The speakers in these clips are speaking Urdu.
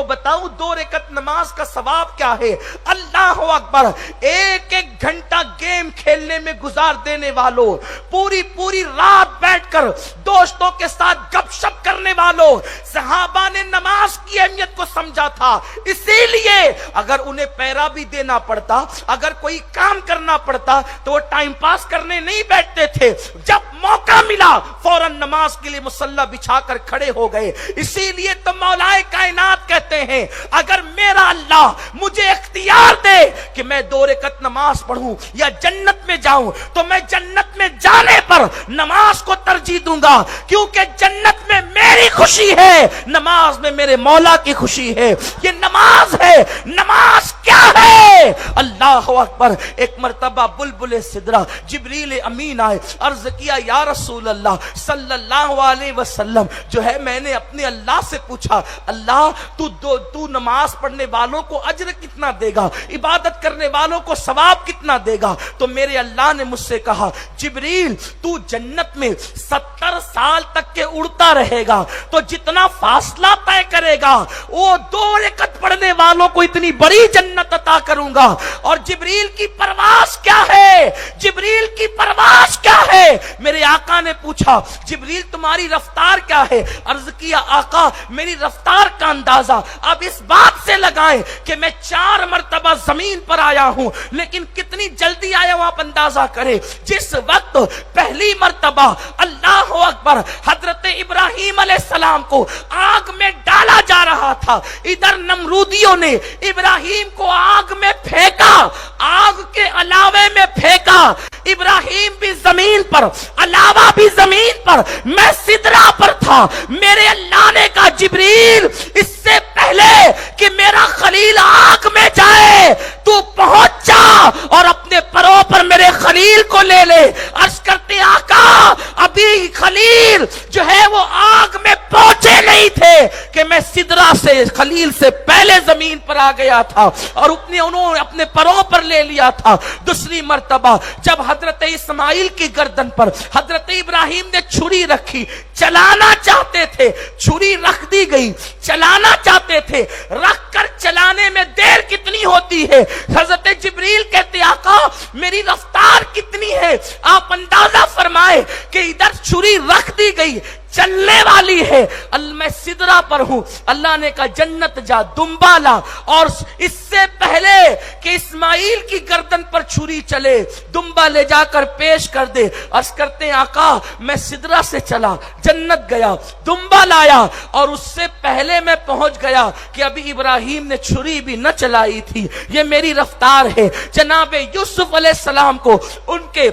کو بتاؤں 2 رکعت نماز کا ثواب کیا ہے؟ اللہ اکبر، 1 گھنٹہ گیم کھیلنے میں گزار دینے والوں، پوری رات بیٹھ کر دوستوں کے ساتھ گپ شپ کرنے والوں، صحابہ نے نماز کی اہمیت کو سمجھا تھا، اسی لیے اگر انہیں پیرا بھی دینا پڑتا، اگر کوئی کام کرنا پڑتا تو وہ ٹائم پاس کرنے نہیں بیٹھتے تھے، جب موقع ملا فوراً نماز کے لیے مصلی بچھا کر کھڑے ہو گئے۔ اسی لیے تو مولا کائنات کہتے ہیں اگر میرا اللہ مجھے اختیار دے کہ میں 2 رکعت نماز پڑھوں یا جنت میں جاؤں تو میں جنت میں جانے پر نماز کو ترجیح دوں گا، کیونکہ جنت میں میری خوشی ہے، نماز میں میرے مولا کی خوشی ہے۔ یہ نماز ہے، نماز کیا ہے؟ اللہ اکبر۔ ایک مرتبہ بلبل سدرہ جبریل امین آئے، عرض کیا یا رسول اللہ صلی اللہ علیہ وسلم، جو ہے میں نے اپنے اللہ سے پوچھا، اللہ تو نماز پڑھنے والوں کو اجر کتنا دے گا، عبادت کرنے والوں کو ثواب کتنا دے گا؟ تو میرے اللہ نے مجھ سے کہا جبریل تو جنت میں 70 سال تک کے اڑتا رہے گا تو جتنا فاصلہ طے کرے گا وہ 2 رکعت پڑھنے والوں کو اتنی بڑی جنت عطا کروں گا۔ اور جبریل کی پرواز کیا ہے؟ جبریل کی پرواز کیا ہے؟ میرے آقا نے پوچھا جبریل تمہاری رفتار کیا ہے؟ عرض کیا آقا میری رفتار کا اندازہ اب اس بات سے لگائیں کہ میں 4 مرتبہ زمین پر آیا ہوں، لیکن کتنی جلدی آیا ہوں آپ اندازہ کریں۔ جس وقت پہلی مرتبہ اللہ اکبر حضرت ابراہیم علیہ السلام کو آگ میں ڈالا جا رہا تھا، ادھر نمرودیوں نے ابراہیم کو آگ میں پھینکا، آگ کے علاوے میں پھینکا، ابراہیم بھی زمین پر، علاوہ بھی زمین پر، میں سدرہ پر تھا۔ میرے اللہ نے کہا جبریل اس سے پہلے کہ میرا خلیل آگ میں جائے تو پہنچ جا اور اپنے پروں پر میرے خلیل کو لے لے۔ عرض کرتے آقا ابھی خلیل جو ہے وہ آگ میں پہنچے نہیں تھے کہ میں سدرہ سے خلیل سے پہلے زمین پر آ گیا تھا اور انہوں نے اپنے پروں پر لے لیا تھا۔ دوسری مرتبہ جب حضرت اسماعیل کی گردن پر حضرت ابراہیم نے چھری رکھی، چلانا چاہتے تھے، چھری رکھ دی گئی، چلانا چاہتے تھے، رکھ کر چلانے میں دیر کتنی ہوتی ہے؟ حضرت جبریل کہتے آقا میری رفتار کتنی ہے؟ آپ اندازہ فرمائے کہ ادھر چھری رکھ دی گئی، چلنے والی ہے، میں سدرہ پر ہوں۔ اللہ نے کہا جنت جا، دمبا لا، اور اس سے پہلے کہ اسماعیل کی گردن پر چھری چلے دمبا لے جا کر پیش کر دے۔ عرض کرتے ہیں آقا میں سدرہ سے چلا، جنت گیا، دمبا لایا، اور اس سے پہلے میں پہنچ گیا کہ ابھی ابراہیم نے چھری بھی نہ چلائی تھی۔ یہ میری رفتار ہے۔ جناب یوسف علیہ السلام کو ان کے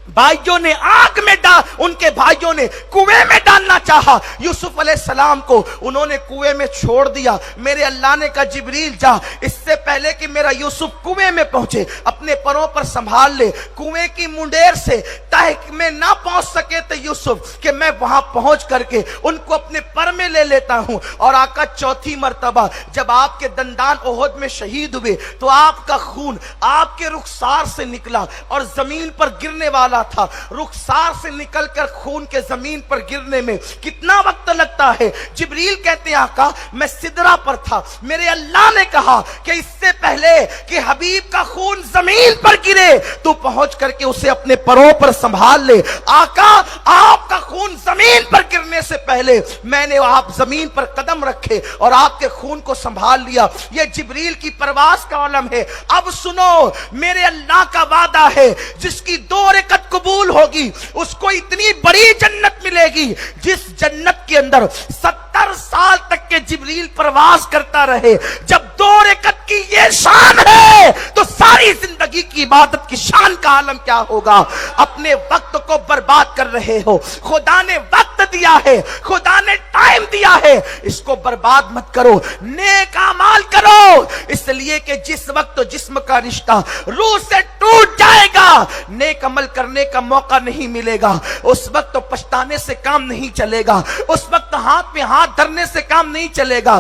بھائیوں نے آگ میں ان کے بھائیوں نے کنویں میں ڈالنا چاہا، یوسف علیہ السلام کو انہوں نے کنویں میں چھوڑ دیا۔ میرے اللہ نے کہا جبریل جا، اس سے پہلے کہ میرا یوسف کنویں میں پہنچے اپنے پروں پر سنبھال لے، کنویں کی منڈیر سے تہ میں نہ پہنچ سکے تو یوسف کہ میں وہاں پہنچ کر کے ان کو اپنے پر میں لے لیتا ہوں۔ اور آقا چوتھی مرتبہ جب آپ کے دندان احد میں شہید ہوئے تو آپ کا خون آپ کے رخسار سے نکلا اور زمین پر گرنے والا تھا۔ رخسار سے نکل کر خون کے زمین پر گرنے میں کتنا وقت لگتا ہے؟ جبریل کہتے ہیں آقا میں سدرہ پر تھا، میرے اللہ نے کہا کہ اس سے پہلے کہ حبیب کا خون زمین پر گرے تو پہنچ کر کے اسے اپنے پروں پر سنبھال لے۔ آقا آپ کا خون زمین پر گرنے سے پہلے میں نے آپ زمین پر قدم رکھے اور آپ کے خون کو سنبھال لیا۔ یہ جبریل کی پرواز کا علم ہے۔ اب سنو میرے اللہ کا وعدہ ہے جس کی 2 رکعت قبول ہوگی اس کو اتنی بڑی جنت ملے گی جس جنت کے اندر 70 سال تک کے جبریل پرواز کرتا رہے۔ جب 2 رکعت کی یہ شان ہے تو ساری زندگی کی عبادت کی شان کا عالم کیا ہوگا؟ اپنے وقت کو برباد کر رہے ہو، خدا نے وقت دیا ہے، خدا نے ٹائم دیا ہے، اس کو برباد مت کرو، نیک اعمال کرو، اس لیے کہ جس وقت جسم کا رشتہ روح سے ٹوٹ جائے گا نیک عمل کرنے کا موقع نہیں ملے گا، اس وقت تو پچھتانے سے کام نہیں چلے گا، اس وقت ہاتھ پہ ہاتھ دھرنے سے کام نہیں چلے گا۔